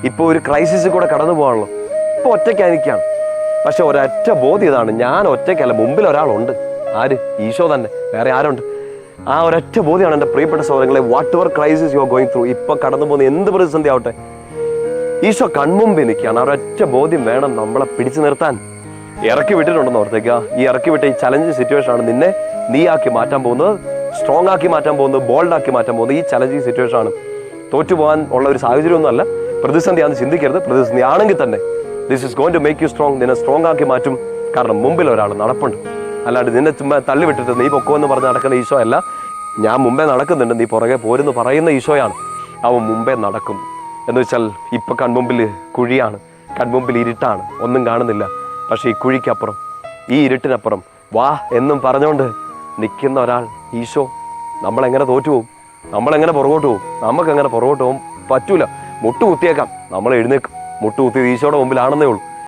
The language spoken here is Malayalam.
ഇപ്പോൾ ഒരു ക്രൈസിസിൽ കൂടെ കടന്നു പോകാണല്ലോ. ഇപ്പോൾ ഒറ്റയ്ക്കായിരിക്കുകയാണ്. പക്ഷെ ഒരൊറ്റ ബോധ്യം ഇതാണ്, ഞാൻ ഒറ്റയ്ക്കല്ല, മുമ്പിൽ ഒരാളുണ്ട്. ആര്? ഈശോ തന്നെ. വേറെ ആരുണ്ട്? ആ ഒരൊറ്റ ബോധ്യമാണ് എൻ്റെ പ്രിയപ്പെട്ട സഹോദരങ്ങളെ. What ever crisis you are going through, ഇപ്പം കടന്നു പോകുന്ന എന്ത് പ്രതിസന്ധി ആവട്ടെ, ഈശോ കൺമുമ്പിൽ നിൽക്കുകയാണ്. ആ ഒരൊറ്റ ബോധ്യം വേണം നമ്മളെ പിടിച്ചു നിർത്താൻ. ഇറക്കി വിട്ടിട്ടുണ്ടെന്ന് ഓർത്തേക്കുക. ഈ ഇറക്കി വിട്ട ഈ ചലഞ്ചിങ് സിറ്റുവേഷൻ ആണ് നിന്നെ നീയാക്കി മാറ്റാൻ പോകുന്നത്, സ്ട്രോങ് ആക്കി മാറ്റാൻ പോകുന്നത്, ബോൾഡ് ആക്കി മാറ്റാൻ പോകുന്നത്. ഈ ചലഞ്ചിങ് സിറ്റുവേഷൻ ആണ്. തോറ്റുപോകാൻ ഉള്ള ഒരു സാഹചര്യമൊന്നുമല്ല. പ്രതിസന്ധിയാണെന്ന് ചിന്തിക്കരുത്. പ്രതിസന്ധി ആണെങ്കിൽ തന്നെ this is going to make you strong. നിന്നെ സ്ട്രോങ് ആക്കി മാറ്റും. കാരണം മുമ്പിൽ ഒരാൾ നടപ്പുണ്ട്. അല്ലാണ്ട് നിന്നെ ചുമ്മാ തള്ളിവിട്ടിട്ട് നീ പൊക്കോ എന്ന് പറഞ്ഞ് നടക്കുന്ന ഈശോ അല്ല. ഞാൻ മുമ്പേ നടക്കുന്നുണ്ട്, നീ പുറകെ പോരെന്ന് പറയുന്ന ഈശോയാണ്. അവൻ മുമ്പേ നടക്കും. എന്ന് വെച്ചാൽ ഇപ്പം കൺമുമ്പിൽ കുഴിയാണ്, കൺമുമ്പിൽ ഇരുട്ടാണ്, ഒന്നും കാണുന്നില്ല. പക്ഷേ ഈ കുഴിക്കപ്പുറം, ഈ ഇരുട്ടിനപ്പുറം വാ എന്നും പറഞ്ഞുകൊണ്ട് നിൽക്കുന്ന ഒരാൾ ഈശോ. നമ്മളെങ്ങനെ തോറ്റുപോകും? നമ്മളെങ്ങനെ പുറകോട്ട് പോകും? നമുക്കെങ്ങനെ പുറകോട്ട് പോകും? പറ്റൂല. മുട്ടുകുത്തിയേക്കാം, നമ്മൾ എഴുന്നേക്കും. മുട്ടുകുത്തിയത് ഈശോയുടെ മുമ്പിലാണെന്നേ ഉള്ളൂ.